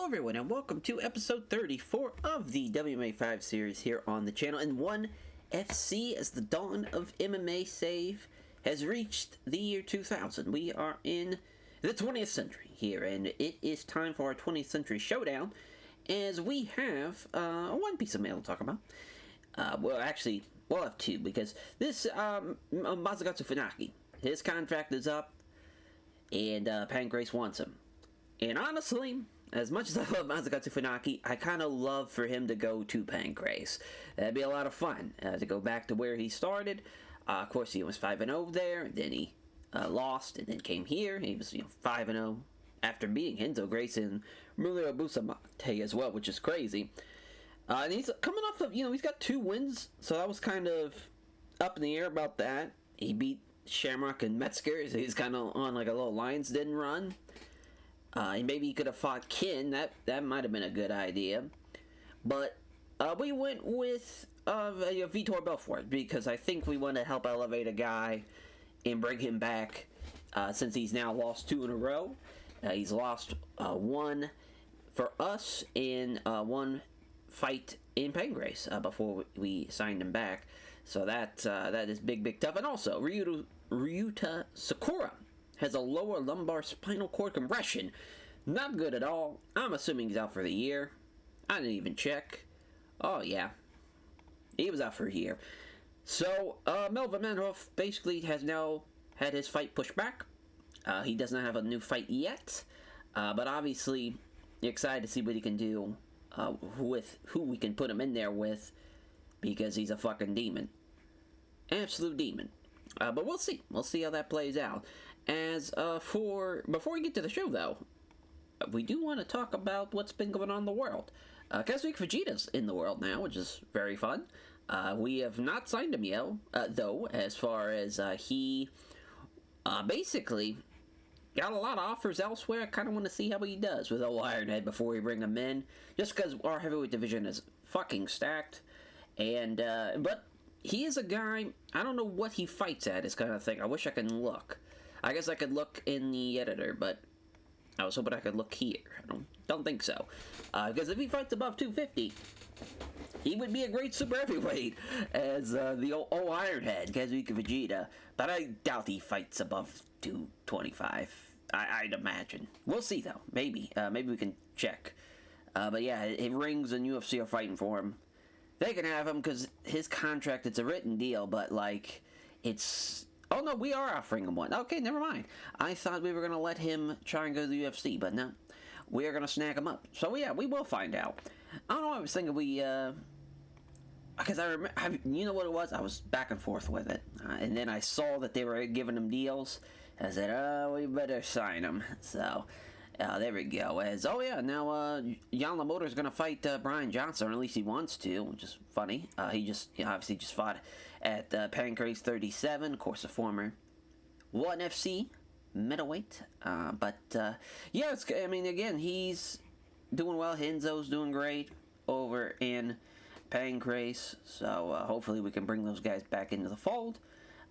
everyone, and welcome to episode 34 of the WMMA 5 series here on the channel. And 1FC, as the dawn of MMA save has reached the year 2000. We are in the 20th century here, and it is time for our 20th century showdown, as we have one piece of mail to talk about. Well, actually, we'll have two, because this Masakatsu Funaki, his contract is up, and Pancrase wants him. And honestly, as much as I love Masakatsu Funaki, I kind of love for him to go to Pancrase. That'd be a lot of fun, to go back to where he started. Of course, he was 5-0 there, then he lost, and then came here. He was 5-0 after beating Renzo Gracie and Murilo Bustamante as well, which is crazy. And he's coming off of, he's got 2 wins, so that was kind of up in the air about that. He beat Shamrock and Metzger, so he's kind of on like a little Lions Den run. And maybe he could have fought Kin. That might have been a good idea. But we went with Vitor Belfort, because I think we want to help elevate a guy and bring him back, since he's now lost 2 in a row. He's lost 1 for us in 1 fight in Pancrase before we signed him back. So that is big tough. And also, Ryuta Sakura has a lower lumbar spinal cord compression. Not good at all. I'm assuming he's out for the year. I didn't even check. Oh, yeah. He was out for a year. So, Melvin Manhoff basically has now had his fight pushed back. He does not have a new fight yet. But obviously, you're excited to see what he can do with who we can put him in there with, because he's a fucking demon. Absolute demon. But we'll see. We'll see how that plays out. Before we get to the show, though, we do want to talk about what's been going on in the world. Kazuhiko Fujita's in the world now, which is very fun. We have not signed him yet, though, as far as he basically got a lot of offers elsewhere. I kind of want to see how he does with old Ironhead before we bring him in, just because our heavyweight division is fucking stacked. And but he is a guy, I don't know what he fights at, is kind of thing. I wish I could look. I guess I could look in the editor, but I was hoping I could look here. I don't think so. Because if he fights above 250, he would be a great super heavyweight as the old Ironhead, Kazuhiko Fujita. But I doubt he fights above 225. I'd imagine. We'll see, though. Maybe. Maybe we can check. But yeah, Rings and UFC are fighting for him. They can have him because his contract, it's a written deal, but, like, it's... Oh, no, we are offering him one. Okay, never mind. I thought we were going to let him try and go to the UFC, but no. We are going to snag him up. So, yeah, we will find out. I don't know, I was thinking because I remember, you know what it was? I was back and forth with it. And then I saw that they were giving him deals. I said, oh, we better sign him. So... there we go. Now Jan Lamotta is going to fight Brian Johnson, or at least he wants to, which is funny. He just obviously just fought at Pancrase 37, of course, a former 1FC middleweight. Yeah, again, he's doing well. Renzo's doing great over in Pancrase, so hopefully we can bring those guys back into the fold.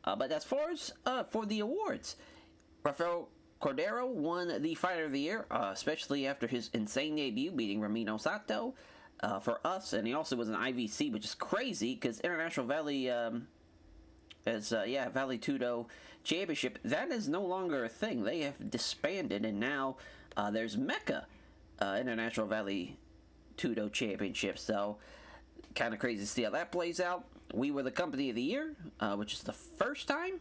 But as far as for the awards, Rafael Cordero won the Fighter of the Year, especially after his insane debut, beating Ramiro Sato for us, and he also was an IVC, which is crazy, because International Valley, Valley Tudo Championship, that is no longer a thing. They have disbanded, and now there's Mecca International Valley Tudo Championship, so kind of crazy to see how that plays out. We were the Company of the Year, which is the first time,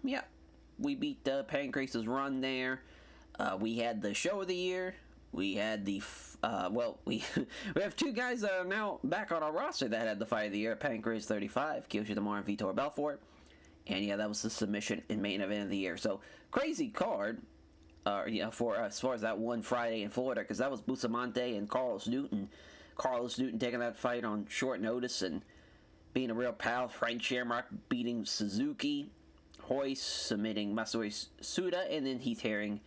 we beat Pancrase's run there. We had the Show of the Year. We had the, we have 2 guys that are now back on our roster that had the Fight of the Year at Pancrase 35, Kiyoshi Tamura and Vitor Belfort. And yeah, that was the submission and main event of the year. So, crazy card, for as far as that one Friday in Florida, because that was Bustamante and Carlos Newton. Carlos Newton taking that fight on short notice and being a real pal. Frank Shamrock beating Suzuki. Hoist submitting Masaori Suda, and then Heath Herring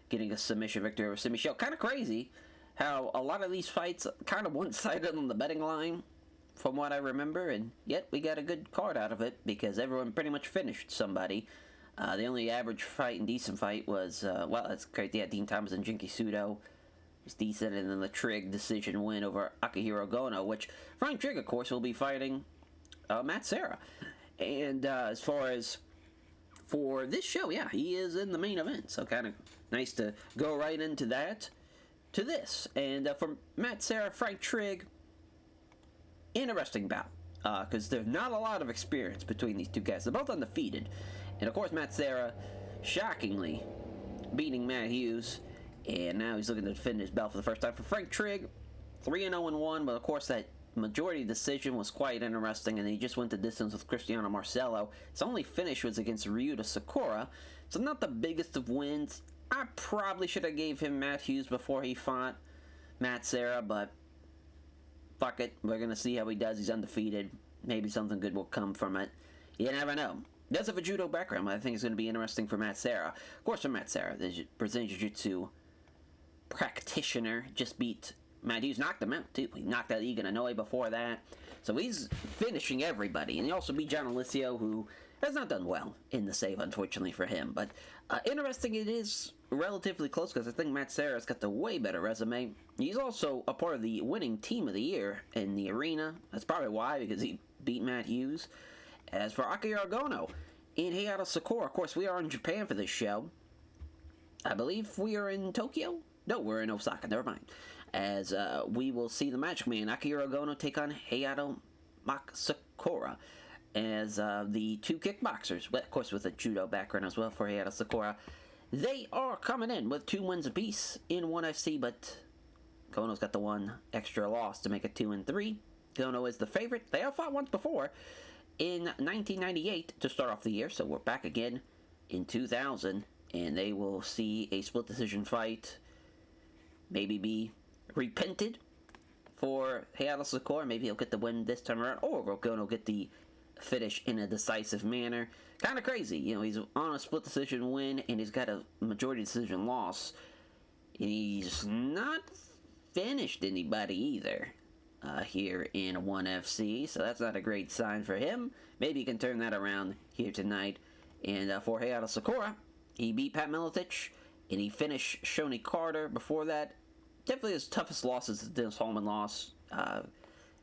getting a submission victory over Sid Michel. Kind of crazy how a lot of these fights kind of one-sided on the betting line, from what I remember, and yet we got a good card out of it because everyone pretty much finished somebody. The only average fight and decent fight was, that's great. Yeah, Dean Thomas and Jinky Sudo. He's decent, and then the Trigg decision win over Akihiro Gono, which Frank Trigg, of course, will be fighting Matt Serra. And as far as for this show, yeah, he is in the main event, so kind of nice to go right into that to this. And for Matt Serra, Frank Trigg, interesting bout, because there's not a lot of experience between these two guys. They're both undefeated, and of course Matt Serra, shockingly, beating Matt Hughes, and now he's looking to defend his belt for the first time. For Frank Trigg, 3-0-1, but of course that majority decision was quite interesting, and he just went the distance with Cristiano Marcelo. His only finish was against Ryuta Sakura, so not the biggest of wins. I probably should have gave him Matt Hughes before he fought Matt Serra, but fuck it. We're going to see how he does. He's undefeated. Maybe something good will come from it. You never know. He does have a judo background, but I think it's going to be interesting for Matt Serra. Of course, for Matt Serra, the Brazilian Jiu-Jitsu practitioner just beat Matt Hughes, knocked him out, too. He knocked out Egan Inoue before that. So he's finishing everybody. And he also beat John Alicio, who has not done well in the save, unfortunately, for him. But interesting, it is relatively close, because I think Matt Serra's got the way better resume. He's also a part of the winning team of the year in the arena. That's probably why, because he beat Matt Hughes. As for Akihiro Gono and Heiharu Sakura, of course, we are in Japan for this show. I believe we are in Tokyo? No, we're in Osaka, never mind. As we will see the Magic Man, Akihiro Gono, take on Heiharu Sakura as the two kickboxers, well, of course with a judo background as well for Heiharu Sakura. They are coming in with 2 wins apiece in ONE FC, but Gono's got the one extra loss to make it 2-3. Gono is the favorite. They have fought once before in 1998 to start off the year, so we're back again in 2000, and they will see a split decision fight maybe be repented for Heiharu Sakura. Maybe he'll get the win this time around, or will Gono get the finish in a decisive manner. Kind of crazy, you know, he's on a split decision win, and he's got a majority decision loss. And he's not finished anybody either here in ONE FC, so that's not a great sign for him. Maybe he can turn that around here tonight. And for Heiharu Sakura, he beat Pat Miletich, and he finished Shoni Carter before that. Definitely his toughest loss is the Dennis Hallman loss.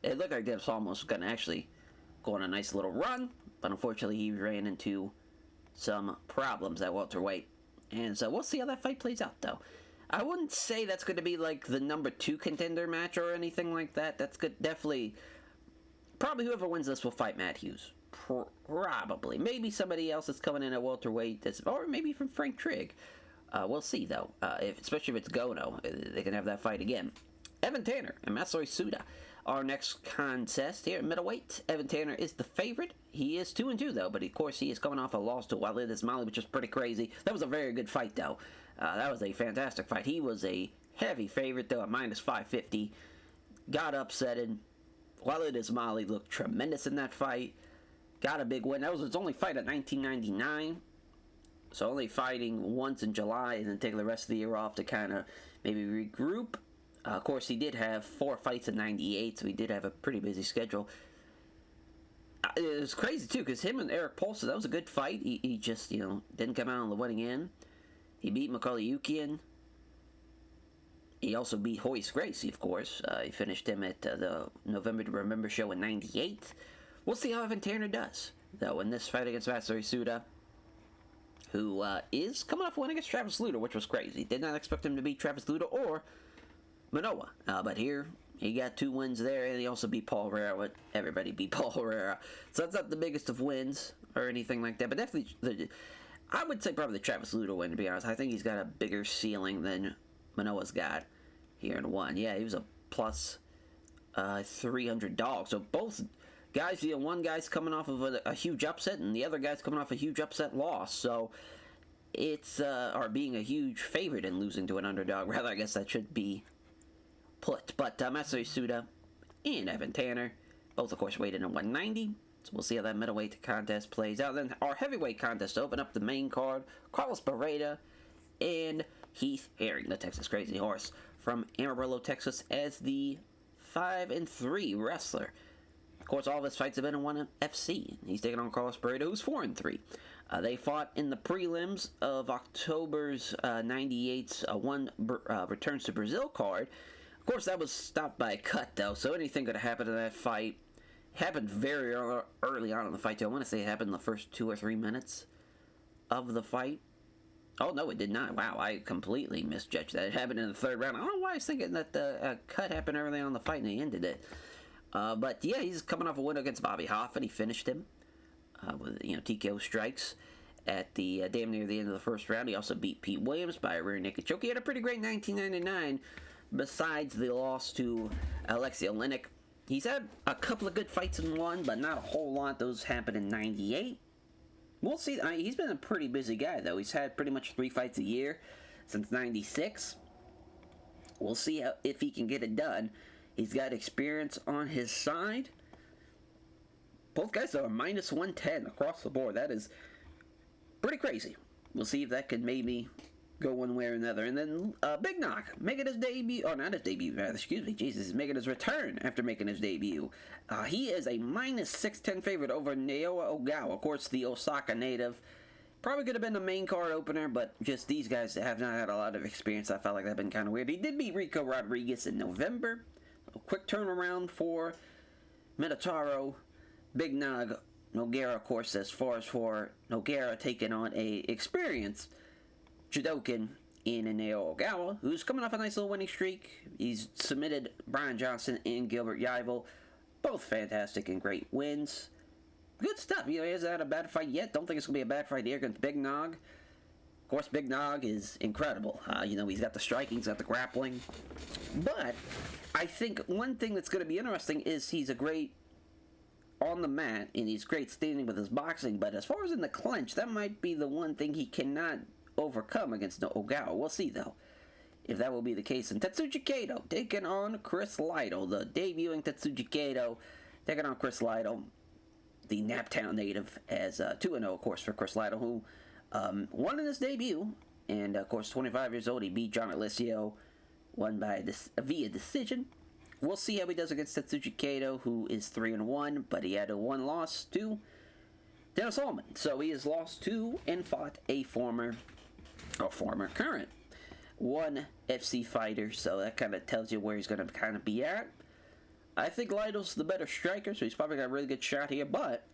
It looked like Dennis Hallman was going to actually go on a nice little run, but unfortunately he ran into some problems at welterweight. And so we'll see how that fight plays out, though. I wouldn't say that's going to be like the number 2 contender match or anything like that. That's good. Definitely, probably whoever wins this will fight Matt Hughes. Probably. Maybe somebody else that's coming in at welterweight, or maybe from Frank Trigg. We'll see, though. Especially if it's Gono, they can have that fight again. Evan Tanner and Masaru Suda. Our next contest here at middleweight. Evan Tanner is the favorite. He is 2-2, though, but of course he is coming off a loss to Walid Ismaili, which is pretty crazy. That was a very good fight, though. That was a fantastic fight. He was a heavy favorite, though, at -550. Got upsetted. Walid Ismaili looked tremendous in that fight. Got a big win. That was his only fight at 1999. So only fighting once in July and then taking the rest of the year off to kind of maybe regroup. Of course, he did have 4 fights in 98, so he did have a pretty busy schedule. It was crazy, too, because him and Eric Paulson, that was a good fight. He just, you know, didn't come out on the winning end. He beat Macaulay Yukian. He also beat Royce Gracie, of course. He finished him at the November to Remember show in 98. We'll see how Evan Tanner does, though, in this fight against Masaru Suda, who is coming off a win against Travis Lutter, which was crazy. Did not expect him to beat Travis Lutter or Manoa. But here, he got 2 wins there, and he also beat Paul Herrera. Everybody beat Paul Herrera. So that's not the biggest of wins or anything like that, but definitely, I would say probably the Travis Lutter win, to be honest. I think he's got a bigger ceiling than Manoa's got here in ONE. Yeah, he was a plus 300 dog. So both guys, you know, one guy's coming off of a huge upset, and the other guy's coming off a huge upset loss. So it's, or being a huge favorite and losing to an underdog. Rather, I guess that should be put. But Masaru Suda and Evan Tanner, both, of course, weighed in at 190. So we'll see how that middleweight contest plays out. Then our heavyweight contest to open up the main card, Carlos Beretta and Heath Herring, the Texas Crazy Horse, from Amarillo, Texas, as the 5-3 wrestler. Of course, all of his fights have been in ONE FC. He's taking on Carlos Beretta, who's 4-3. They fought in the prelims of October's 98's Returns to Brazil card. Of course, that was stopped by a cut, though, so anything could have happened in that fight. It happened very early on in the fight, too. I want to say it happened in the first 2 or 3 minutes of the fight. Oh, no, it did not. Wow, I completely misjudged that. It happened in the 3rd round. I don't know why I was thinking that the cut happened early on in the fight and he ended it. But, yeah, he's coming off a win against Bobby Hoffman. He finished him with, TKO strikes at the damn near the end of the 1st round. He also beat Pete Williams by a rear naked choke. He had a pretty great 1999, besides the loss to Alexei Oleinik. He's had a couple of good fights in one, but not a whole lot. Those happened in 98. We'll see. He's been a pretty busy guy, though. He's had pretty much 3 fights a year since 96. We'll see if he can get it done. He's got experience on his side. Both guys are minus 110 across the board. That is pretty crazy. We'll see if that could maybe go one way or another. And then Big Knock making his debut, or not his debut, excuse me, Jesus, he's making his return after making his debut. He is a minus 610 favorite over Naoya Ogawa, of course, the Osaka native. Probably could have been the main card opener, but just these guys have not had a lot of experience. I felt like that had been kind of weird. He did beat Rico Rodriguez in November. A quick turnaround for Minotauro. Big Nog Nogueira, of course, as far as for Nogueira taking on a experienced judokan in Naoya Ogawa, who's coming off a nice little winning streak. He's submitted Brian Johnson and Gilbert Yvel. Both fantastic and great wins. Good stuff. He hasn't had a bad fight yet. Don't think it's going to be a bad fight here against Big Nog. Of course, Big Nog is incredible. He's got the striking, he's got the grappling. But I think one thing that's going to be interesting is he's a great on the mat, and he's great standing with his boxing. But as far as in the clinch, that might be the one thing he cannot overcome against Ogawa. We'll see, though, if that will be the case. And Tetsuji Kato taking on Chris Lytle, the debuting Tetsuji Kato taking on Chris Lytle, the Naptown native, as 2-0, of course, for Chris Lytle, who won in his debut, and of course 25 years old. He beat John Alessio, won by via decision. We'll see how he does against Tetsuji Kato, who is 3-1, but he had a 1 loss to Dennis Allman. So he has lost to and fought a current ONE FC fighter. So that kind of tells you where he's going to kind of be at. I think Lytle's the better striker, so he's probably got a really good shot here. But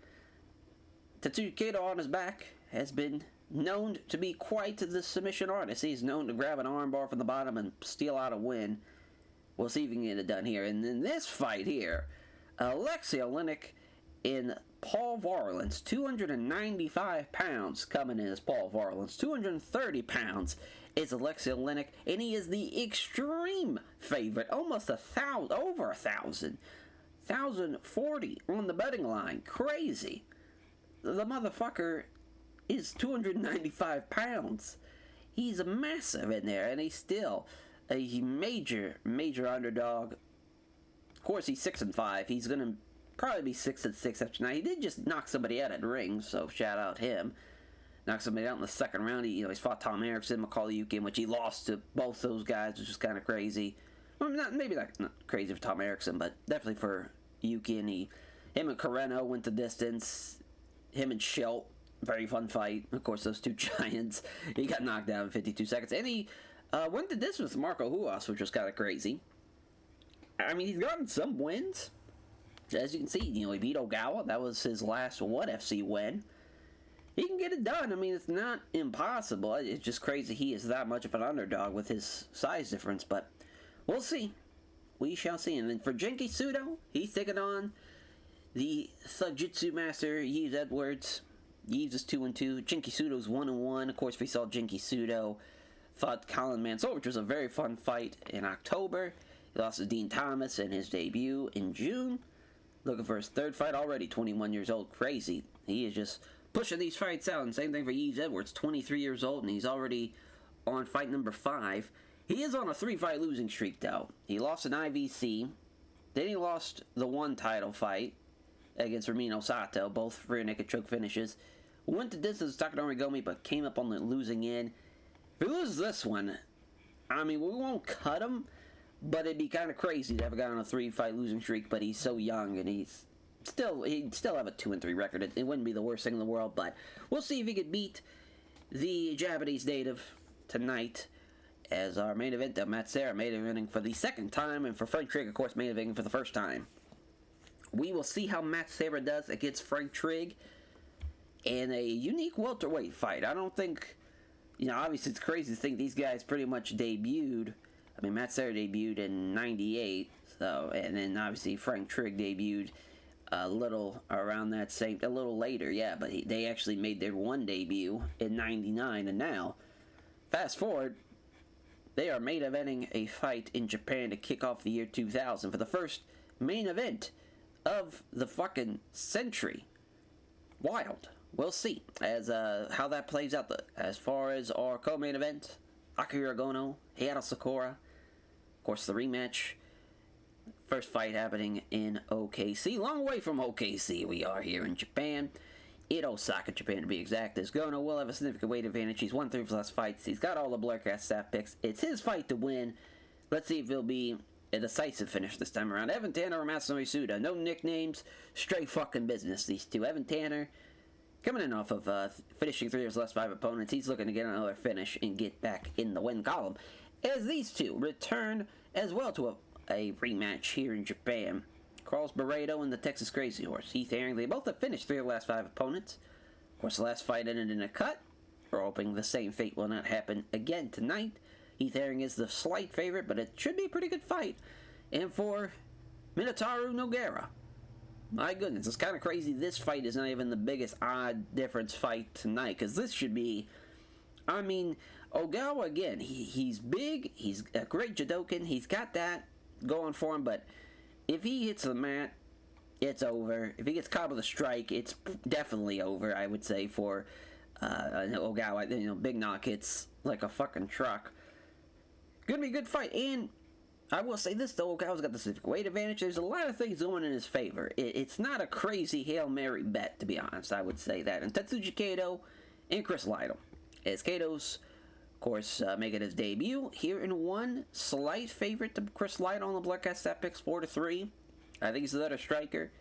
Tetsuji Kato on his back has been known to be quite the submission artist. He's known to grab an armbar from the bottom and steal out a win. We'll see if he can get it done here. And in this fight here, Alexei Oleinik in Paul Varelans, 295 pounds coming in as Paul Varelans. 230 pounds is Alexei Oleinik, and he is the extreme favorite. Almost over 1,000. 1,040 on the betting line. Crazy. The motherfucker is 295 pounds. He's massive in there, and he's still a major underdog. Of course, he's 6-5. He's gonna probably be 6-6 after tonight. He did just knock somebody out at the ring, so shout out him. Knocked somebody out in the 2nd round. He's fought Tom Erickson, Macaulay Yuki, in which he lost to both those guys, which is kind of crazy. Well, maybe not crazy for Tom Erickson, but definitely for Yuki. And him and Carreno went the distance. Him and Schelt, very fun fight. Of course, those 2 giants. He got knocked down in 52 seconds, and he went the distance with Marco Huas, which was kind of crazy. I mean, he's gotten some wins. As you can see, he beat Ogawa. That was his last ONE FC win. He can get it done. I mean, it's not impossible. It's just crazy he is that much of an underdog with his size difference. But we'll see. We shall see. And then for Genki Sudo, he's taking on the Thug-Jitsu master, Yves Edwards. Yves is 2-2. Genki Sudo's 1-1. Of course, we saw Genki Sudo fought Colin Mansell, which was a very fun fight in October. He lost to Dean Thomas in his debut in June. Looking for his 3rd fight already, 21 years old. Crazy. He is just pushing these fights out. And same thing for Yves Edwards, 23 years old, and he's already on fight number 5. He is on a 3-fight losing streak, though. He lost an IVC. Then he lost the 1 title fight against Ramino Sato, both rear naked choke finishes. Went to distance to Takadori Gomi, but came up on the losing end. If he loses this one, I mean, we won't cut him, but it'd be kind of crazy to have a guy on a 3-fight losing streak, but he's so young, and he's he'd still have a 2-3 record. It wouldn't be the worst thing in the world, but we'll see if he could beat the Japanese native tonight. As our main event, Matt Serra main eventing for the second time, and for Frank Trigg, of course, main eventing for the first time. We will see how Matt Serra does against Frank Trigg in a unique welterweight fight. I don't think, obviously it's crazy to think these guys pretty much debuted. I mean, Matt Serra debuted in '98, and then obviously Frank Trigg debuted a little later, yeah, but they actually made their one debut in '99, and now, fast forward, they are main eventing a fight in Japan to kick off the year 2000 for the first main event of the fucking century. Wild. We'll see as how that plays out. As far as our co-main event, Akira Gono, Hayato Sakura, of course the rematch. First fight happening in OKC. Long way from OKC we are here in Japan. In Osaka, Japan to be exact, as Gono will have a significant weight advantage. He's won 3 of his last fights. He's got all the Blurcast staff picks. It's his fight to win. Let's see if it'll be a decisive finish this time around. Evan Tanner or Masanori Suda. No nicknames. Straight fucking business, these two. Evan Tanner, coming in off of finishing 3 of his last 5 opponents. He's looking to get another finish and get back in the win column. As these two return as well to a rematch here in Japan. Carlos Barreto and the Texas Crazy Horse. Heath Herring, they both have finished 3 of the last 5 opponents. Of course, the last fight ended in a cut. We're hoping the same fate will not happen again tonight. Heath Herring is the slight favorite, but it should be a pretty good fight. And for Minotauro Nogueira, my goodness, it's kind of crazy this fight is not even the biggest odd difference fight tonight, because this should be, Ogawa, again, he's big, he's a great judokan, he's got that going for him, but if he hits the mat, it's over. If he gets caught with a strike, it's definitely over, I would say, for Ogawa. Big knock hits like a fucking truck. Gonna be a good fight, and I will say this, though, Ogawa's got the specific weight advantage. There's a lot of things going in his favor. It's not a crazy Hail Mary bet, to be honest, I would say that. And Tetsuji Kato and Chris Lytle. As Kato's, of course, making his debut here in one slight favorite to Chris Lytle on the Bloodcast stat picks, 4-3. I think he's the better striker.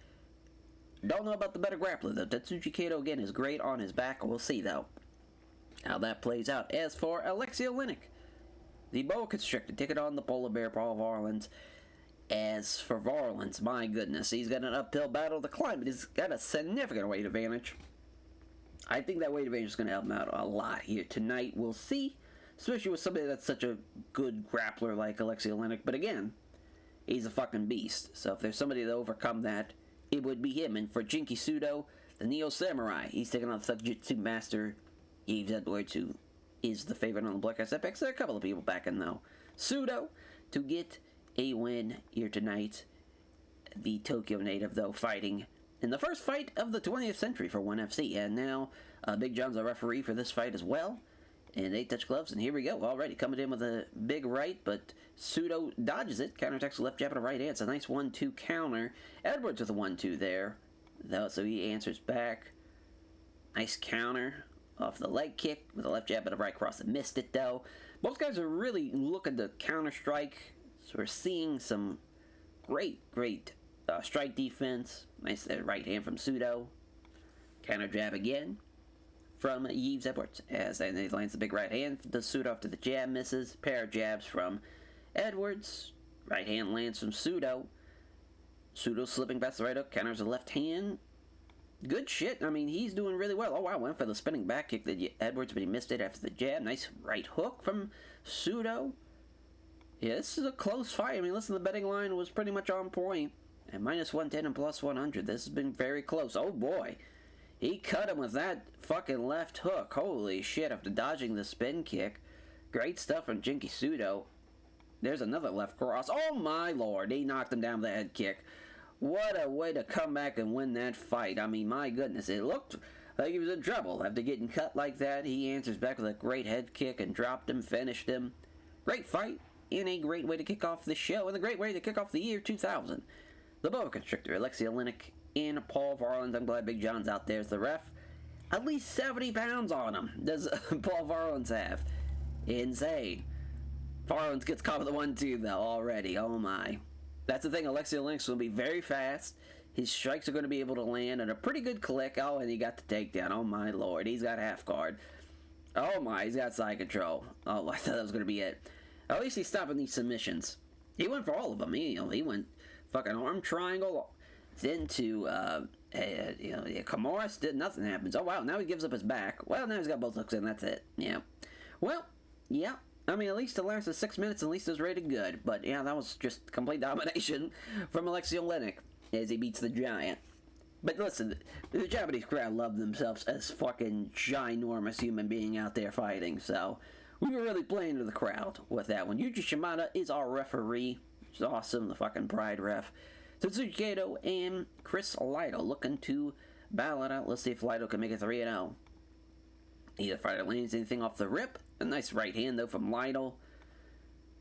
Don't know about the better grappler, though. Tetsuji Kato, again, is great on his back. We'll see, though, how that plays out. As for Alexei Oleinik, the boa constrictor, taking on the polar bear, Paul Varelans. As for Varelans, my goodness, he's got an uphill battle to climb, but he's got a significant weight advantage. I think that weight advantage is going to help him out a lot here tonight. We'll see, especially with somebody that's such a good grappler like Alexei Oleinik. But again, he's a fucking beast. So if there's somebody to overcome that, it would be him. And for Jinki Sudo, the Neo Samurai, he's taking on the Jitsu Master Yves Edwards, who is the favorite on the Bloodcast Epics. There are a couple of people backing, though. Sudo to get a win here tonight. The Tokyo native, though, fighting in the first fight of the 20th century for ONE FC. And now Big John's a referee for this fight as well. And they touch gloves, and here we go. Already coming in with a big right, but Sudo dodges it. Counterattacks the left jab and a right hand. It's a nice 1-2 counter. Edwards with a 1-2 there, though, so he answers back. Nice counter off the leg kick with a left jab and a right cross. That missed it, though. Both guys are really looking to counter-strike, so we're seeing some great strike defense. Nice right hand from Sudo. Counter jab again from Yves Edwards, as he lands the big right hand. Does Sudo after the jab, misses. Pair of jabs from Edwards. Right hand lands from Sudo. Sudo slipping past the right hook, counters the left hand. Good shit. I mean, he's doing really well. Oh, wow, went for the spinning back kick to Edwards, but he missed it after the jab. Nice right hook from Sudo. Yeah, this is a close fight. I mean, listen, the betting line was pretty much on point. At -110 and +100, this has been very close. Oh, boy. He cut him with that fucking left hook. Holy shit, after dodging the spin kick. Great stuff from Jinki Sudo. There's another left cross. Oh, my lord. He knocked him down with a head kick. What a way to come back and win that fight. I mean, my goodness. It looked like he was in trouble. After getting cut like that, he answers back with a great head kick and dropped him, finished him. Great fight, and a great way to kick off the show, and a great way to kick off the year 2000. The boa constrictor, Alexei Oleinik, and Paul Varelans. I'm glad Big John's out there as the ref. At least 70 pounds on him does Paul Varelans have. Insane. Varelans gets caught with a 1-2, though, already. Oh, my. That's the thing. Alexei Oleinik's going to be very fast. His strikes are going to be able to land on a pretty good click. Oh, and he got the takedown. Oh, my lord. He's got half guard. Oh, my. He's got side control. Oh, I thought that was going to be it. At least he's stopping these submissions. He went for all of them. He went fucking arm triangle into, Kimura. Did nothing happens. Oh, wow. Now he gives up his back. Well, now he's got both hooks in. That's it. Yeah. Well, yeah. I mean, at least it lasted 6 minutes. At least it was rated good. But, yeah, that was just complete domination from Alexei Oleinik as he beats the Giant. But listen, the Japanese crowd loved themselves as fucking ginormous human being out there fighting. So, we were really playing to the crowd with that one. Yuji Shimada is our referee. Which is awesome. The fucking pride ref. Tetsuji Kato and Chris Lido looking to battle it out. Let's see if Lido can make it 3-0. Either fighter lands anything off the rip. A nice right hand, though, from Lido.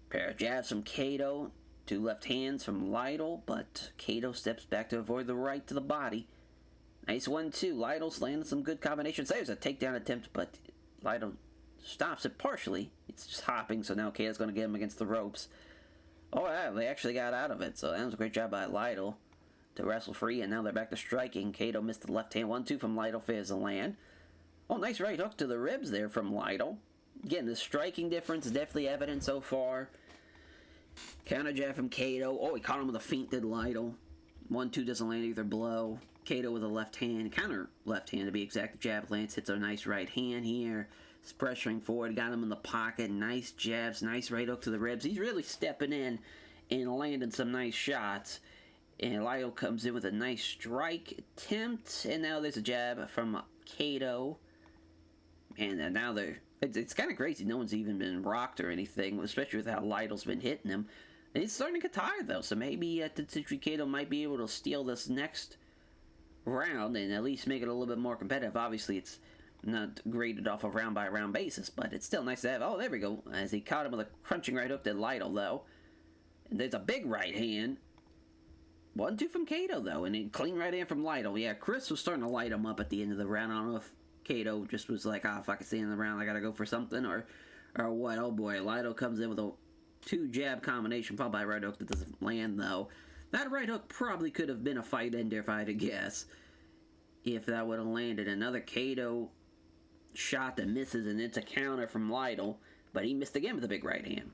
Pair of jabs from Kato. 2 left hands from Lido, but Kato steps back to avoid the right to the body. Nice 1-2. Lido's landing some good combinations. There's a takedown attempt, but Lido stops it partially. It's just hopping, so now Kato's going to get him against the ropes. Oh, yeah, they actually got out of it, so that was a great job by Lido to wrestle free, and now they're back to striking. Kato missed the left hand. 1-2 from Lido, fails to land. Oh, nice right hook to the ribs there from Lido. Again, the striking difference is definitely evident so far. Counter jab from Kato. Oh, he caught him with a feint, did Lido. 1-2 doesn't land either blow. Kato with a left hand. Counter left hand to be exact. Jab lands, hits a nice right hand here. He's pressuring forward. Got him in the pocket. Nice jabs. Nice right hook to the ribs. He's really stepping in and landing some nice shots. And Lido comes in with a nice strike attempt. And now there's a jab from Kato. And now they're... It's kind of crazy. No one's even been rocked or anything, especially with how Lido's been hitting him. And he's starting to get tired, though, so maybe Tetsuji Kato might be able to steal this next round and at least make it a little bit more competitive. Obviously, it's not graded off a round-by-round basis, but it's still nice to have. Oh, there we go. As he caught him with a crunching right hook to Lido, though. And there's a big right hand. 1-2 from Kato, though, and a clean right hand from Lido. Yeah, Chris was starting to light him up at the end of the round. I don't know if Kato just was like, fuck, it's the end of the round, I gotta go for something, or what. Oh boy, Lido comes in with a 2-jab combination, followed by a right hook that doesn't land, though. That right hook probably could have been a fight ender, if I had to guess, if that would have landed. Another Kato shot that misses, and it's a counter from Lido, but he missed again with a big right hand.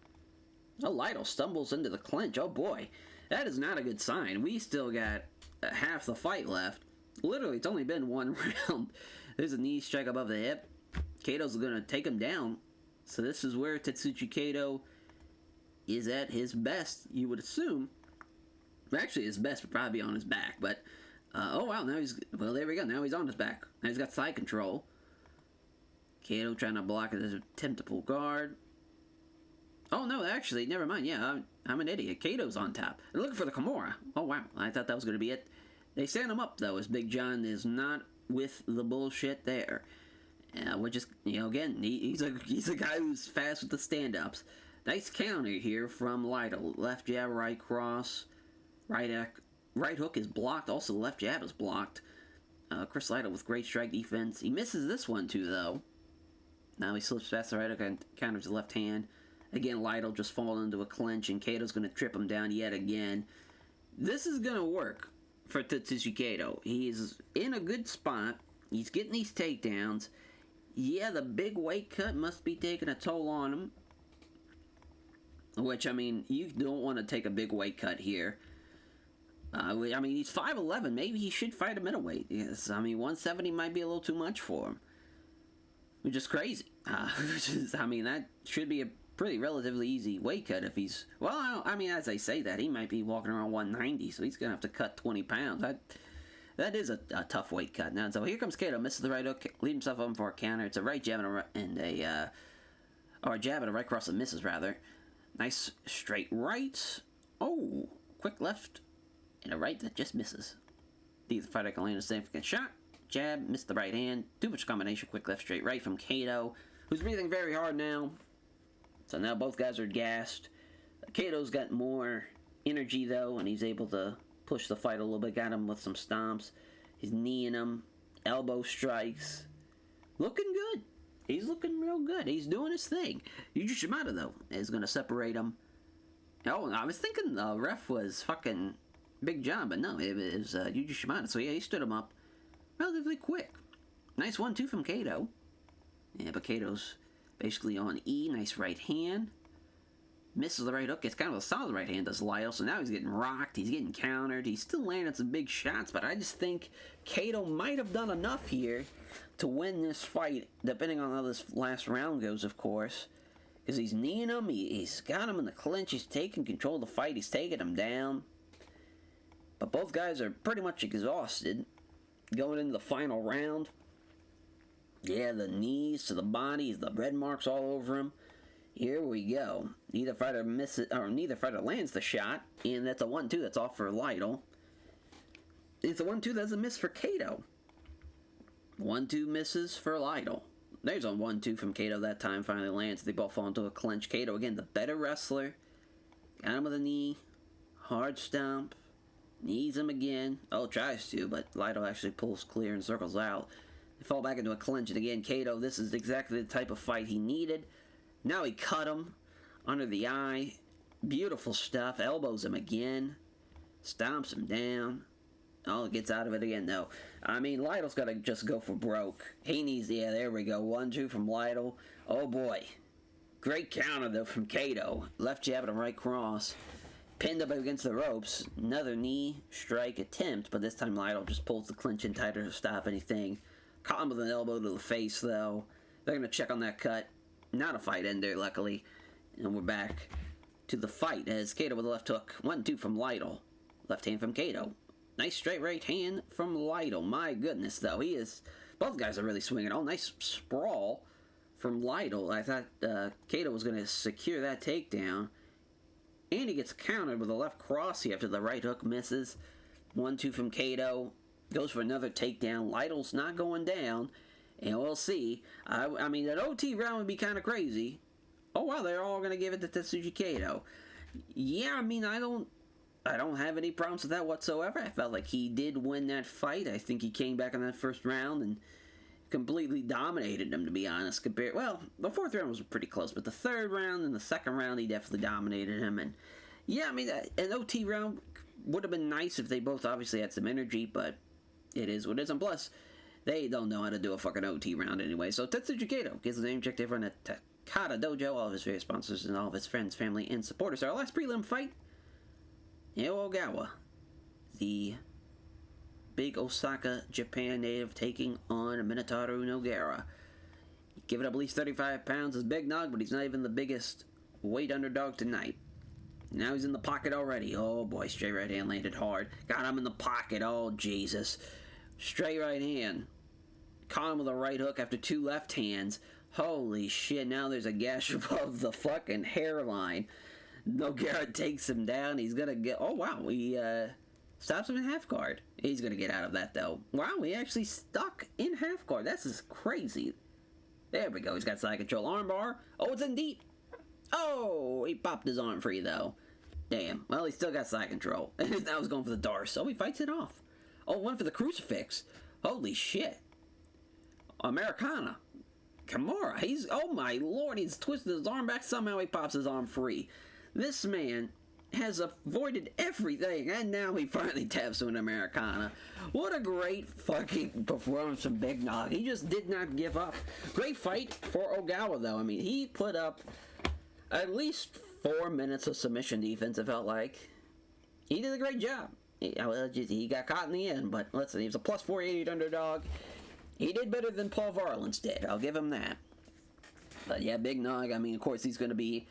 Oh, Lido stumbles into the clinch. Oh boy, that is not a good sign. We still got half the fight left. Literally, it's only been one round. There's a knee strike above the hip. Kato's going to take him down. So this is where Tetsuji Kato is at his best, you would assume. Actually, his best would probably be on his back. But, oh wow, now he's... Well, there we go. Now he's on his back. Now he's got side control. Kato trying to block his attempt to pull guard. Oh, no, actually, never mind. Yeah, I'm an idiot. Kato's on top. They're looking for the Kimura. Oh, wow. I thought that was going to be it. They stand him up, though, as Big John is not with the bullshit there. Which is, again, he's a guy who's fast with the stand-ups. Nice counter here from Lido. Left jab, right cross. Right hook is blocked. Also, the left jab is blocked. Chris Lido with great strike defense. He misses this one, too, though. Now he slips past the right hook and counters the left hand. Again, Lido just falling into a clinch, and Kato's going to trip him down yet again. This is going to work for Tetsuji Kato. He's in a good spot. He's getting these takedowns. Yeah, the big weight cut must be taking a toll on him. Which, I mean, you don't want to take a big weight cut here. I mean, he's 5'11". Maybe he should fight a middleweight. Yes, I mean, 170 might be a little too much for him. Which is crazy. I mean, that should be a pretty relatively easy weight cut if he's... Well, I mean, as I say that, he might be walking around 190, so he's going to have to cut 20 pounds. That is a tough weight cut. Now, so here comes Kato, misses the right hook, leaves himself open for a counter. It's a right jab and a jab and a right cross that misses, rather. Nice straight right. Oh, quick left and a right that just misses. Either fighter can land a significant shot. Jab, missed the right hand. Too much combination, quick left, straight right from Kato, who's breathing very hard now. So now both guys are gassed. Kato's got more energy, though, and he's able to push the fight a little bit. Got him with some stomps. He's kneeing him. Elbow strikes. Looking good. He's looking real good. He's doing his thing. Yuji Shimada, though, is going to separate him. Oh, I was thinking the ref was fucking big job, but no, it was Yuji Shimada. So yeah, he stood him up relatively quick. Nice 1-2 from Kato. Yeah, but Kato's basically on E. Nice right hand. Misses the right hook. Gets kind of a solid right hand, does Lytle. So now he's getting rocked. He's getting countered. He's still landing some big shots, but I just think Kato might have done enough here to win this fight, depending on how this last round goes, of course. Because he's kneeing him. He's got him in the clinch. He's taking control of the fight. He's taking him down. But both guys are pretty much exhausted going into the final round. Yeah, the knees to the body, the red marks all over him. Here we go. Neither fighter misses, or neither fighter lands the shot, and that's a 1-2 that's off for Lytle. It's a 1-2 that's a miss for Kato. 1-2 misses for Lytle. There's a 1-2 from Kato that time, finally lands. They both fall into a clinch. Kato, again, the better wrestler. Got him with a knee. Hard stomp. Knees him again. Oh, tries to, but Lytle actually pulls clear and circles out. They fall back into a clinch, and again, Kato, this is exactly the type of fight he needed. Now he cut him under the eye. Beautiful stuff. Elbows him again. Stomps him down. Oh, gets out of it again, though. I mean, Lytle's got to just go for broke. He needs, yeah, there we go. 1-2 from Lytle. Oh, boy. Great counter, though, from Kato. Left jab and a right cross. Pinned up against the ropes. Another knee strike attempt, but this time Lytle just pulls the clinch in tighter to stop anything. Caught him with an elbow to the face, though. They're going to check on that cut. Not a fight ender, luckily. And we're back to the fight as Kato with a left hook. 1-2 from Lytle. Left hand from Kato. Nice straight right hand from Lytle. My goodness, though. He is... Both guys are really swinging. Oh, nice sprawl from Lytle. I thought Kato was going to secure that takedown. And he gets countered with a left cross here after the right hook misses. 1-2 from Kato. Goes for another takedown. Lytle's not going down. And we'll see. I mean, an OT round would be kind of crazy. Oh, wow, they're all going to give it to Tetsuji Kato. Yeah, I mean, I don't have any problems with that whatsoever. I felt like he did win that fight. I think he came back in that first round and completely dominated him, to be honest. Well, the fourth round was pretty close, but the third round and the second round, he definitely dominated him. And yeah, I mean, an OT round would have been nice if they both obviously had some energy, but it is what it is. And plus, they don't know how to do a fucking OT round anyway. So Tetsuji Kato gives the name check to everyone at Takada Dojo, all of his various sponsors, and all of his friends, family, and supporters. Our last prelim fight, Hiro Ogawa, the big Osaka, Japan native, taking on Minotauro Nogueira. Give it up at least 35 pounds. Is Big Nog, but he's not even the biggest weight underdog tonight. Now he's in the pocket already. Oh boy, straight right hand landed hard. Got him in the pocket. Oh Jesus. Straight right hand. Caught him with a right hook after two left hands. Holy shit, now there's a gash above the fucking hairline. Nogueira takes him down. He's gonna get... Oh wow, he stops him in half guard. He's gonna get out of that though. Wow, he actually stuck in half guard. This is crazy. There we go, he's got side control. Armbar. Oh, it's in deep. Oh, he popped his arm free though. Damn. Well, he still got side control. Now he's going for the Darce. So he fights it off. Oh, went for the crucifix. Holy shit. Americana. Kimura. He's... Oh my lord. He's twisted his arm back. Somehow he pops his arm free. This man has avoided everything. And now he finally taps to an Americana. What a great fucking performance from Big Nog. He just did not give up. Great fight for Ogawa though. I mean, he put up at least 4 minutes of submission defense, it felt like. He did a great job. He got caught in the end, but listen, he was a plus 488 underdog. He did better than Paul Varelans did. I'll give him that. But yeah, Big Nog, I mean, of course, he's going to be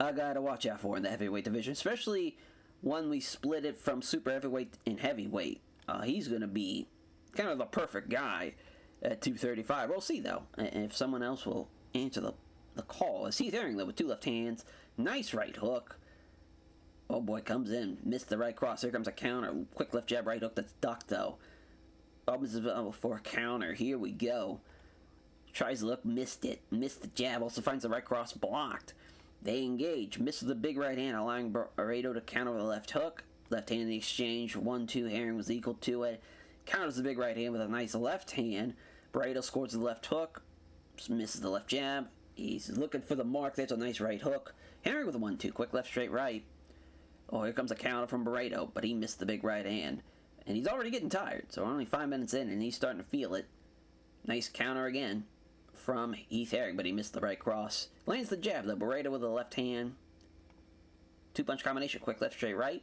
a guy to watch out for in the heavyweight division, especially when we split it from super heavyweight and heavyweight. He's going to be kind of the perfect guy at 235. We'll see, though, if someone else will answer the call. As he's airing, though, with two left hands. Nice right hook. Oh boy, comes in. Missed the right cross. Here comes a counter. Quick left jab, right hook that's ducked, though. Opens for a counter. Here we go. Tries to look, missed it. Missed the jab. Also finds the right cross blocked. They engage. Misses the big right hand, allowing Barreto to counter with a left hook. Left hand in the exchange. 1-2. Herring was equal to it. Counters the big right hand with a nice left hand. Barreto scores the left hook. Misses the left jab. He's looking for the mark. That's a nice right hook. Herring with a 1-2. Quick left, straight right. Oh, here comes a counter from Barreto, but he missed the big right hand. And he's already getting tired, so we're only 5 minutes in, and he's starting to feel it. Nice counter again from Heath Herring, but he missed the right cross. Lands the jab, though. Barreto with the left hand. Two-punch combination, quick left, straight right.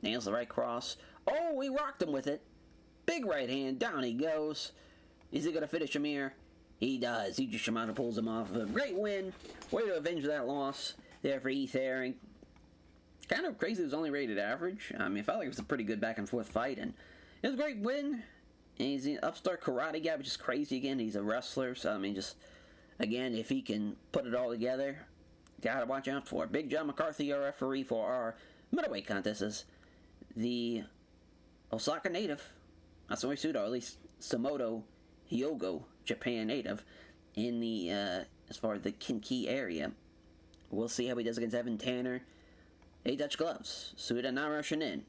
Nails the right cross. Oh, he rocked him with it. Big right hand, down he goes. Is he going to finish him here? He does. Yuji Shimano pulls him off. A great win. Way to avenge that loss there for Heath Herring. Kind of crazy it was only rated average. I mean, it felt like it was a pretty good back-and-forth fight, and it was a great win. And he's an upstart karate guy, which is crazy again. He's a wrestler, so I mean, just, again, if he can put it all together, gotta watch out for it. Big John McCarthy, our referee for our middleweight contest, is the Osaka native, Matsui Sudo, at least Samoto Hyogo, Japan native, in the, as far as the Kinki area. We'll see how he does against Evan Tanner. 8 Dutch gloves. Suda not rushing in.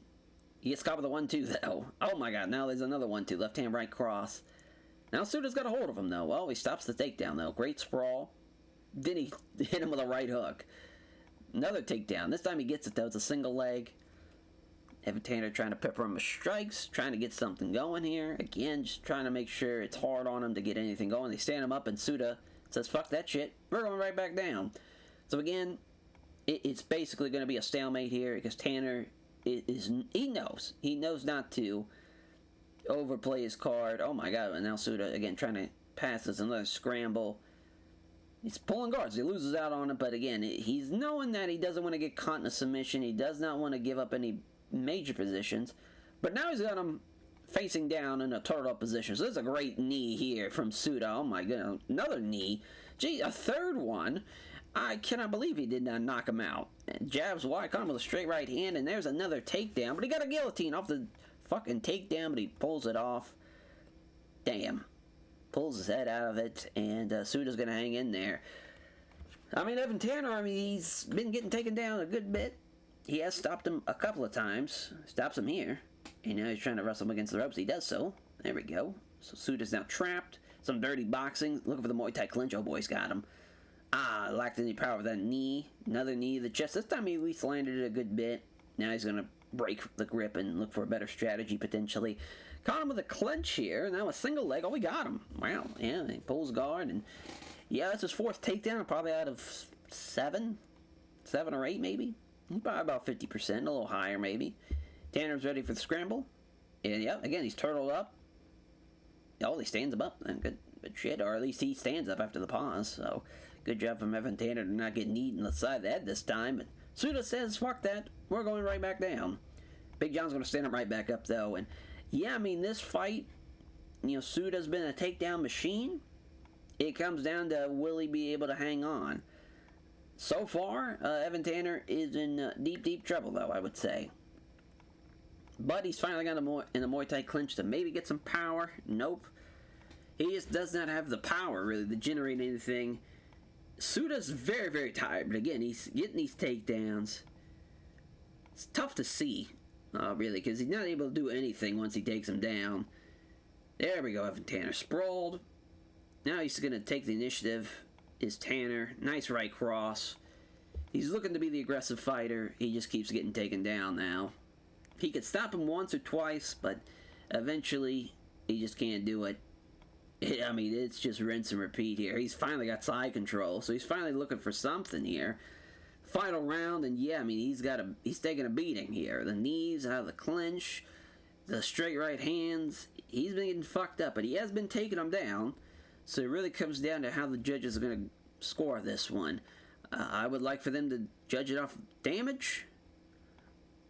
He gets caught with a 1-2, though. Oh my god, now there's another 1-2. Left hand, right cross. Now Suda's got a hold of him, though. Well, he stops the takedown, though. Great sprawl. Then he hit him with a right hook. Another takedown. This time he gets it, though. It's a single leg. Evan Tanner trying to pepper him with strikes. Trying to get something going here. Again, just trying to make sure it's hard on him to get anything going. They stand him up, and Suda says, fuck that shit. We're going right back down. So again, it's basically going to be a stalemate here because Tanner he knows not to overplay his card. Oh my god, and now Suda again trying to pass this, another scramble. He's pulling guards. He loses out on it, but again, he's knowing that he doesn't want to get caught in a submission. He does not want to give up any major positions, but now he's got him facing down in a turtle position. So there's a great knee here from Suda. Oh my god, another knee. Gee, a third one. I cannot believe he did not knock him out. And jabs wide, caught him with a straight right hand, and there's another takedown. But he got a guillotine off the fucking takedown, but he pulls it off. Damn. Pulls his head out of it, and Suda's going to hang in there. I mean, Evan Tanner, he's been getting taken down a good bit. He has stopped him a couple of times. Stops him here. And now he's trying to wrestle him against the ropes. He does so. There we go. So Suda's now trapped. Some dirty boxing. Looking for the Muay Thai clinch. Oh, boy, he's got him. Lacked any power with that knee. Another knee to the chest. This time he at least landed it a good bit. Now he's going to break the grip and look for a better strategy, potentially. Caught him with a clinch here. Now a single leg. Oh, we got him. Wow. Yeah, he pulls guard. And yeah, that's his 4th takedown. Probably out of 7 or 8, maybe. Probably about 50%. A little higher, maybe. Tanner's ready for the scramble. And yeah, again, he's turtled up. Oh, he stands him up. Good shit. Or at least he stands up after the pause. So good job from Evan Tanner to not get kneed in the side of the head this time. But Suda says, fuck that. We're going right back down. Big John's going to stand him right back up, though. And yeah, I mean, this fight, Suda's been a takedown machine. It comes down to will he be able to hang on. So far, Evan Tanner is in deep, deep trouble, though, I would say. But he's finally got in a Muay Thai clinch to maybe get some power. Nope. He just does not have the power, really, to generate anything. Suda's very, very tired, but again, he's getting these takedowns. It's tough to see, really, because he's not able to do anything once he takes him down. There we go, Evan Tanner sprawled. Now he's going to take the initiative, is Tanner. Nice right cross. He's looking to be the aggressive fighter. He just keeps getting taken down now. He could stop him once or twice, but eventually he just can't do it. I mean, it's just rinse and repeat here. He's finally got side control, so he's finally looking for something here. Final round, and yeah, I mean, he's taking a beating here. The knees out of the clinch, the straight right hands. He's been getting fucked up, but he has been taking them down. So it really comes down to how the judges are going to score this one. I would like for them to judge it off damage,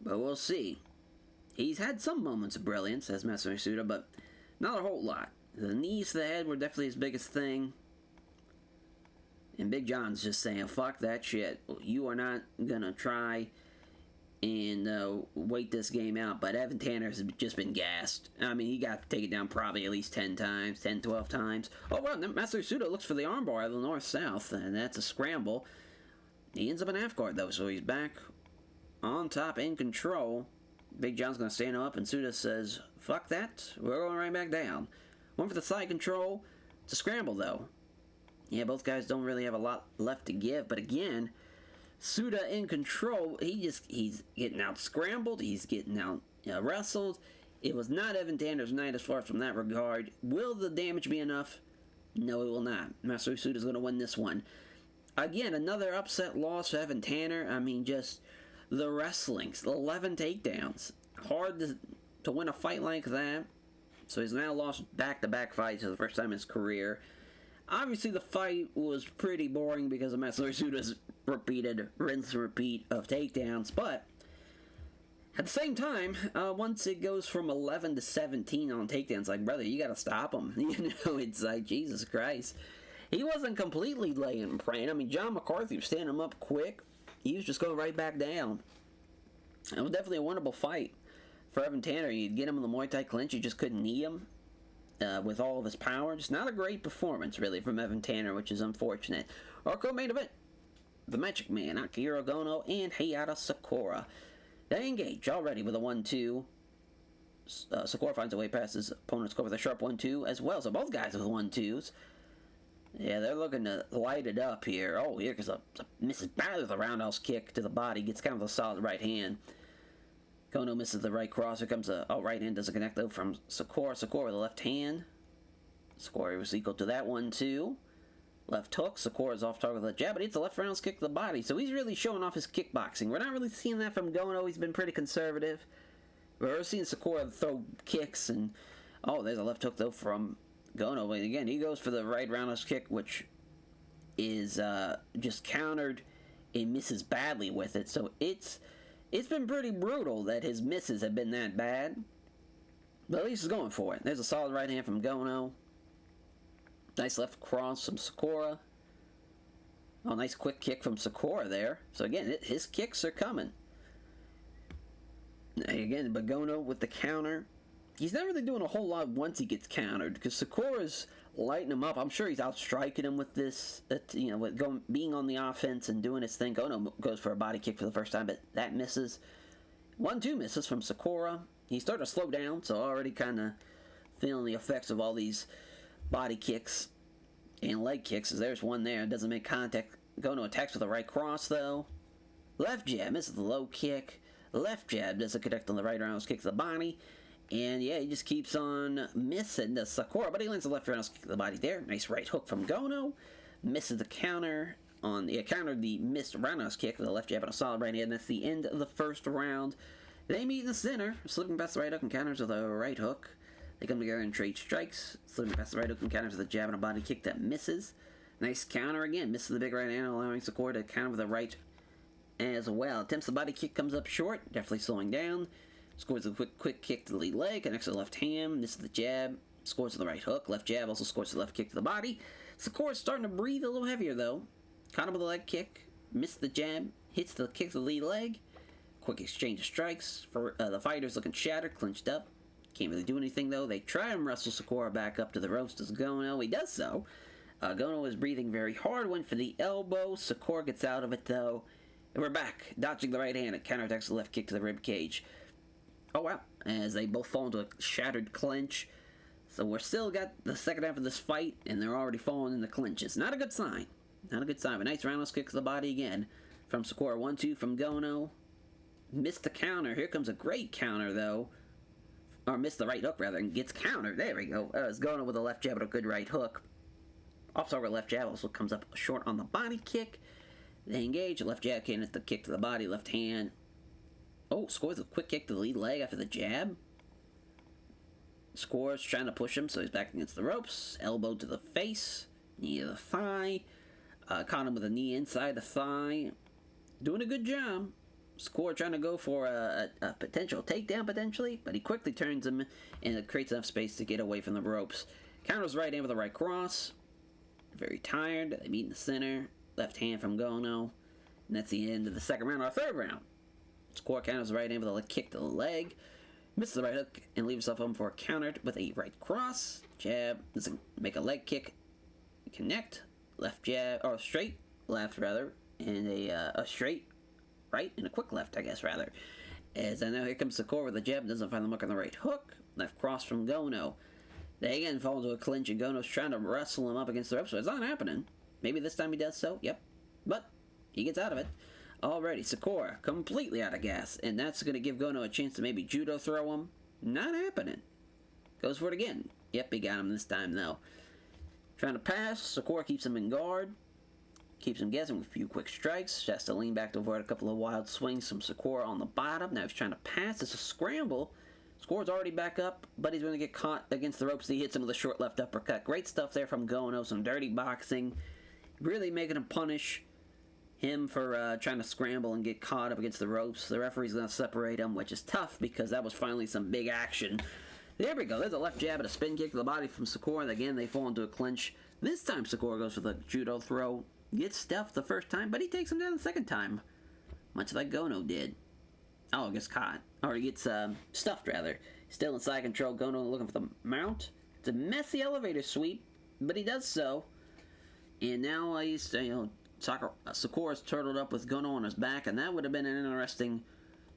but we'll see. He's had some moments of brilliance as Masaru Suda, but not a whole lot. The knees to the head were definitely his biggest thing. And Big John's just saying, fuck that shit. You are not going to try and wait this game out. But Evan Tanner's just been gassed. I mean, he got to take it down probably at least 10 times, 10, 12 times. Oh, well, Masaru Suda looks for the armbar out of the north-south, and that's a scramble. He ends up in half guard, though, so he's back on top, in control. Big John's going to stand up, and Suda says, fuck that. We're going right back down. One for the side control. It's a scramble, though. Yeah, both guys don't really have a lot left to give. But again, Suda in control. He's getting out scrambled. He's getting out wrestled. It was not Evan Tanner's night as far as from that regard. Will the damage be enough? No, it will not. Masaru Suda is going to win this one. Again, another upset loss for Evan Tanner. I mean, just the wrestling. 11 takedowns. Hard to win a fight like that. So he's now lost back-to-back fights for the first time in his career. Obviously, the fight was pretty boring because of Masaru Suda's repeated rinse and repeat of takedowns. But at the same time, once it goes from 11 to 17 on takedowns, like, brother, you gotta stop him. It's like, Jesus Christ. He wasn't completely laying praying. I mean, John McCarthy was standing him up quick. He was just going right back down. It was definitely a winnable fight for Evan Tanner. You'd get him in the Muay Thai clinch, you just couldn't knee him with all of his power. Just not a great performance, really, from Evan Tanner, which is unfortunate. Our co-main event, the Magic Man, Akihiro Gono, and Hayata Sakura. They engage already with a 1-2. Sakura finds a way past his opponent's cover with a sharp 1-2 as well. So both guys with 1-2s. Yeah, they're looking to light it up here. Oh, here goes a misses badly with a roundhouse kick to the body. Gets kind of a solid right hand. Gono misses the right cross. Here comes a right hand. Doesn't connect though from Sakura. Sakura with the left hand. Sakura was equal to that 1-2. Left hook. Sakura's off target with a jab, but it's a left roundhouse kick to the body. So he's really showing off his kickboxing. We're not really seeing that from Gono. He's been pretty conservative. We're seeing Sakura throw kicks, and oh, there's a left hook though from Gono. But again, he goes for the right roundhouse kick, which is just countered and misses badly with it. So it's been pretty brutal that his misses have been that bad. But at least he's going for it. There's a solid right hand from Gono. Nice left cross from Sakura. Oh, nice quick kick from Sakura there. So again, his kicks are coming. Again, but Gono with the counter. He's not really doing a whole lot once he gets countered, because Sakura's lighting him up. I'm sure he's outstriking him with this, with being on the offense and doing his thing. Gono goes for a body kick for the first time, but that misses. 1-2 misses from Sakura. He's starting to slow down, so already kind of feeling the effects of all these body kicks and leg kicks, as there's one there. Doesn't make contact. Gono attacks with a right cross, though. Left jab misses the low kick. Left jab doesn't connect on the right roundhouse kick to the body. And yeah, he just keeps on missing the Sakura, but he lands the left roundhouse kick to the body there. Nice right hook from Gono. Misses the counter on the countered the missed roundhouse kick with a left jab and a solid right hand. That's the end of the first round. They meet in the center, slipping past the right hook and counters with a right hook. They come together and trade strikes, slipping past the right hook and counters with a jab and a body kick that misses. Nice counter again, misses the big right hand, allowing Sakura to counter with a right as well. Attempts the body kick, comes up short, definitely slowing down. Scores a quick kick to the lead leg, connects to the left hand, misses the jab, scores to the right hook, left jab, also scores to the left kick to the body. Sakura's starting to breathe a little heavier though. Caught him with a leg kick, missed the jab, hits the kick to the lead leg. Quick exchange of strikes. For the fighters looking shattered, clinched up. Can't really do anything though. They try and wrestle Sakura back up to the ropes. Does Gono? He does so. Gono is breathing very hard. Went for the elbow. Sakura gets out of it though. And we're back. Dodging the right hand. It counterattacks the left kick to the rib cage. Oh wow. As they both fall into a shattered clinch. So we're still got the second half of this fight, and they're already falling in the clinches. Not a good sign. Not a good sign. A nice roundhouse kick to the body again from Sakura. 1-2 from Gono. Missed the counter. Here comes a great counter though. Or missed the right hook rather, and gets countered. There we go. It's Gono with a left jab and a good right hook. Off target left jab also comes up short on the body kick. They engage. Left jab can hit the kick to the body. Left hand. Oh, scores a quick kick to the lead leg after the jab. Scores trying to push him, so he's back against the ropes. Elbow to the face. Knee to the thigh. Caught him with a knee inside the thigh. Doing a good job. Score trying to go for a potential takedown, potentially, but he quickly turns him and it creates enough space to get away from the ropes. Counters right hand with a right cross. Very tired. They meet in the center. Left hand from Gono. And that's the end of the second round. Our third round. Score counters the right hand with a kick to the leg. Misses the right hook and leaves himself open for a counter with a right cross. Jab. Doesn't make a leg kick. Connect. Left jab. Or straight left, rather. And a straight right and a quick left, I guess, rather. As I know, here comes Sakura with a jab, doesn't find the mark on the right hook. Left cross from Gono. They again fall into a clinch, and Gono's trying to wrestle him up against the ropes, so it's not happening. Maybe this time he does so, yep. But he gets out of it. already. Sakura completely out of gas, and that's going to give Gono a chance to maybe judo throw him. Not happening. Goes for it again. Yep, he got him this time, though. Trying to pass. Sakura keeps him in guard. Keeps him guessing with a few quick strikes. Has to lean back to avoid a couple of wild swings from Sakura on the bottom. Now he's trying to pass. It's a scramble. Score's already back up, but he's going to get caught against the ropes. He hits him with a short left uppercut. Great stuff there from Gono. Some dirty boxing. Really making him punish him for trying to scramble and get caught up against the ropes. The referee's going to separate him, which is tough because that was finally some big action. There we go. There's a left jab and a spin kick to the body from Sakura. And again, they fall into a clinch. This time, Sakura goes for the judo throw. Gets stuffed the first time, but he takes him down the second time. Much like Gono did. Oh, gets caught. Or he gets stuffed, rather. Still in side control. Gono looking for the mount. It's a messy elevator sweep, but he does so. And now he's, Sakura's turtled up with Gono on his back, and that would have been an interesting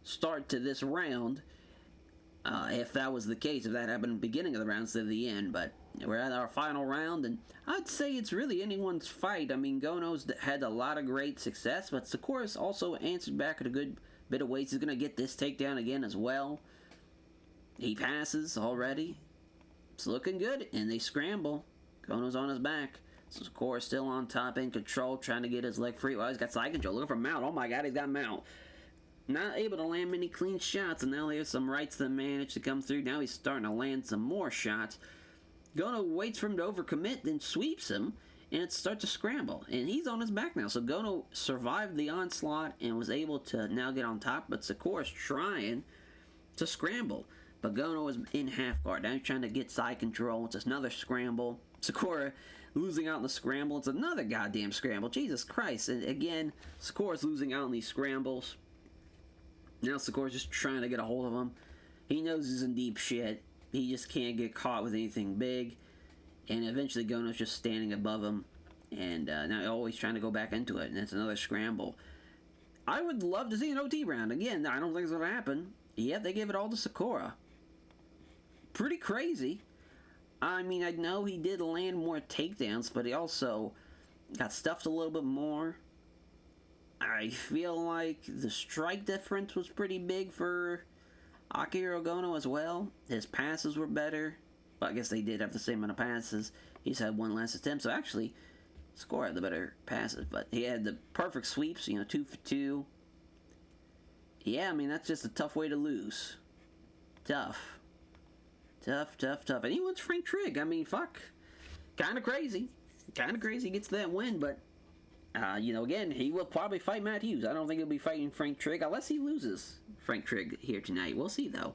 start to this round. If that was the case, if that happened at the beginning of the round instead of the end, but we're at our final round, and I'd say it's really anyone's fight. I mean, Gono's had a lot of great success, but Sakura's also answered back in a good bit of ways. He's going to get this takedown again as well. He passes already. It's looking good, and they scramble. Gono's on his back. So Sakura's still on top, in control, trying to get his leg free. Well, he's got side control. Looking for mount. Oh my god, he's got mount. Not able to land many clean shots, and now there's some rights that managed to come through. Now he's starting to land some more shots. Gono waits for him to overcommit, then sweeps him, and it starts to scramble. And he's on his back now, so Gono survived the onslaught and was able to now get on top, but Sakura's trying to scramble. But Gono is in half guard. Now he's trying to get side control. It's another scramble. Sakura losing out in the scramble. It's another goddamn scramble. Jesus Christ. And again, Sakura's losing out in these scrambles. Now Sakura's just trying to get a hold of him. He knows he's in deep shit. He just can't get caught with anything big. And eventually Gono's just standing above him. And now always trying to go back into it. And it's another scramble. I would love to see an OT round. Again, I don't think it's going to happen. Yet they gave it all to Sakura. Pretty crazy. I mean, I know he did land more takedowns, but he also got stuffed a little bit more. I feel like the strike difference was pretty big for Akihiro Gono as well. His passes were better. Well, I guess they did have the same amount of passes. He's had one last attempt, so actually, Sakura had the better passes. But he had the perfect sweeps, 2 for 2. Yeah, I mean, that's just a tough way to lose. Tough. And he wants Frank Trigg. I mean, fuck. Kind of crazy. He gets that win, but again, he will probably fight Matt Hughes. I don't think he'll be fighting Frank Trigg unless he loses Frank Trigg here tonight. We'll see, though.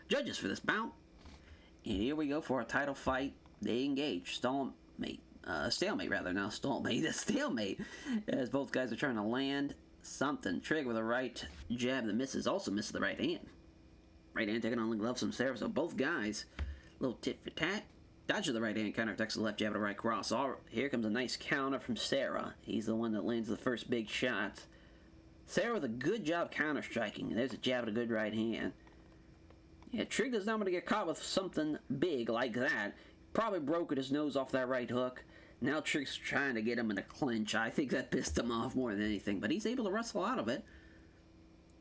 Judges for this bout. And here we go for a title fight. They engage. Stalemate, rather. Now, stalemate. A stalemate. As both guys are trying to land something. Trigg with a right jab that misses. Also misses the right hand. Right hand taking on the gloves from Sarah. So both guys, a little tit for tat. Dodges the right hand, counterattacks the left jab and a right cross. Here comes a nice counter from Sarah. He's the one that lands the first big shot. Sarah with a good job counter-striking. There's a jab and a good right hand. Yeah, Trigg does not want to get caught with something big like that. Probably broke his nose off that right hook. Now Trigg's trying to get him in a clinch. I think that pissed him off more than anything. But he's able to wrestle out of it.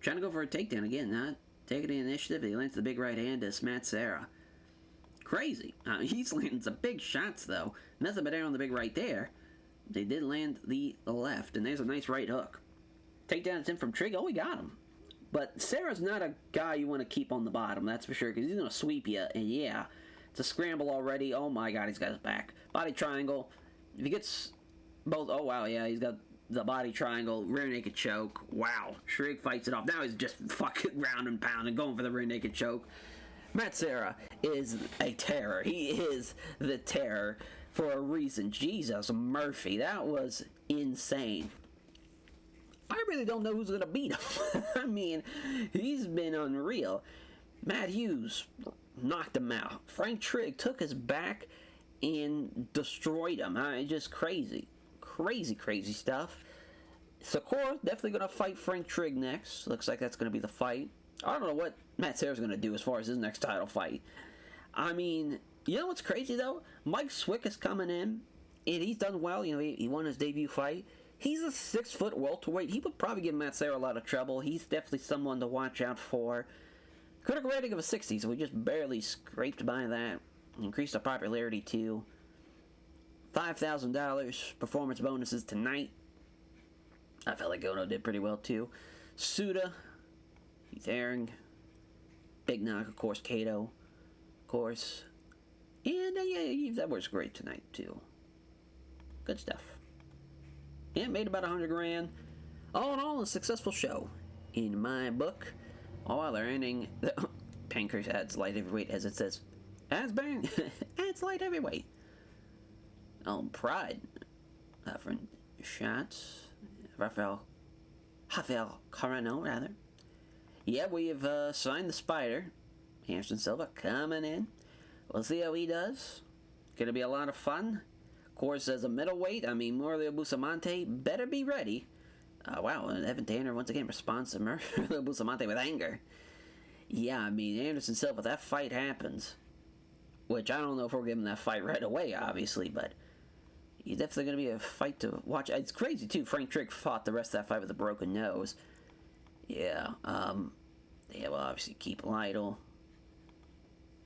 Trying to go for a takedown again. Not taking the initiative. He lands the big right hand to Matt Sarah. Crazy. He's landing some big shots, though. Nothing but air on the big right there. They did land the left, and there's a nice right hook. Takedown attempt from Trigg. Oh, he got him. But Sarah's not a guy you want to keep on the bottom, that's for sure, because he's going to sweep you. And yeah, it's a scramble already. Oh my god, he's got his back. Body triangle. If he gets both, oh wow, yeah, he's got the body triangle, rear naked choke. Wow. Trigg fights it off. Now he's just fucking round and pound and going for the rear naked choke. Matt Sarah is a terror. He is the terror for a reason. Jesus Murphy, that was insane. I really don't know who's going to beat him. I mean, he's been unreal. Matt Hughes knocked him out. Frank Trigg took his back and destroyed him. Just crazy. Crazy stuff. Sakura definitely going to fight Frank Trigg next. Looks like that's going to be the fight. I don't know what Matt Sarah's going to do as far as his next title fight. I mean, you know what's crazy, though? Mike Swick is coming in, and he's done well. He won his debut fight. He's a 6-foot welterweight. He would probably give Matt Serra a lot of trouble. He's definitely someone to watch out for. Critical rating of a 60, so we just barely scraped by that. Increased our popularity to $5,000 performance bonuses tonight. I felt like Gono did pretty well too. Suda, Keith Haring, Big Knock, of course, Kato, of course. And yeah, that works great tonight too. Good stuff. Yeah, made about 100 grand. All in all, a successful show in my book. All while they're ending, Pancrase adds light heavyweight, as it says. Adds bang, adds light heavyweight. Oh, Pride. Different shots. Rafael Carano, rather. Yeah, we have signed the Spider. Anderson Silva coming in. We'll see how he does. Gonna be a lot of fun. Of course, as a middleweight, I mean, Mario Bustamante better be ready. Wow, and Evan Tanner once again responds to Mario Bustamante with anger. Yeah, I mean, Anderson Silva, that fight happens. Which I don't know if we're giving that fight right away, obviously, but it's definitely going to be a fight to watch. It's crazy, too. Frank Drake fought the rest of that fight with a broken nose. Yeah, we'll obviously keep Lytle.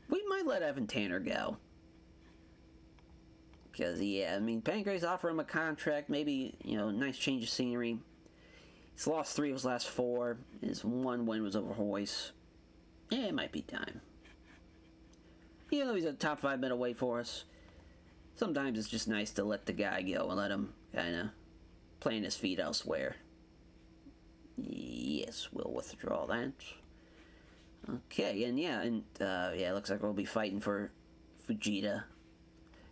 We might let Evan Tanner go. Because, yeah, I mean, Pancrase offer him a contract, maybe, nice change of scenery. He's lost 3 of his last 4. His 1 win was over Royce. Yeah, it might be time. Even though he's a top 5 middleweight for us, sometimes it's just nice to let the guy go and let him kind of plant his feet elsewhere. Yes, we'll withdraw that. Okay, and it looks like we'll be fighting for Fujita.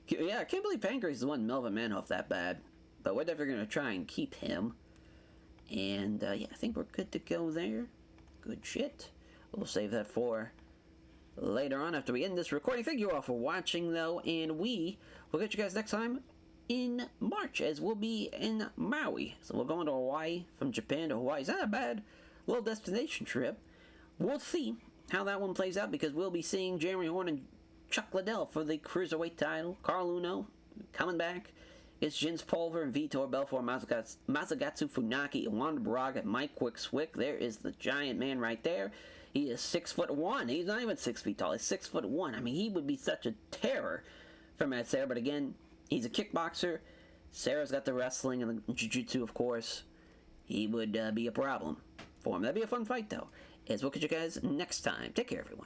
Yeah, I can't believe Pancrase is the one Melvin Manhoef that bad, but we're definitely going to try and keep him. And, I think we're good to go there. Good shit. We'll save that for later on after we end this recording. Thank you all for watching, though, and we will get you guys next time in March, as we'll be in Maui. So we're going to Hawaii, from Japan to Hawaii. It's not a bad little destination trip. We'll see how that one plays out, because we'll be seeing Jeremy Horn and Chuck Liddell for the Cruiserweight title. Carl Uno coming back. It's Jens Pulver and Vitor Belfort, Masakatsu Funaki, Wanda Braga, Mike Quick-Swick. There is the giant man right there. He is 6'1". He's not even 6 feet tall. He's 6'1". I mean, he would be such a terror for Matt Serra. But again, he's a kickboxer. Serra's got the wrestling and the jiu-jitsu, of course. He would be a problem for him. That'd be a fun fight, though. As we'll catch you guys next time. Take care, everyone.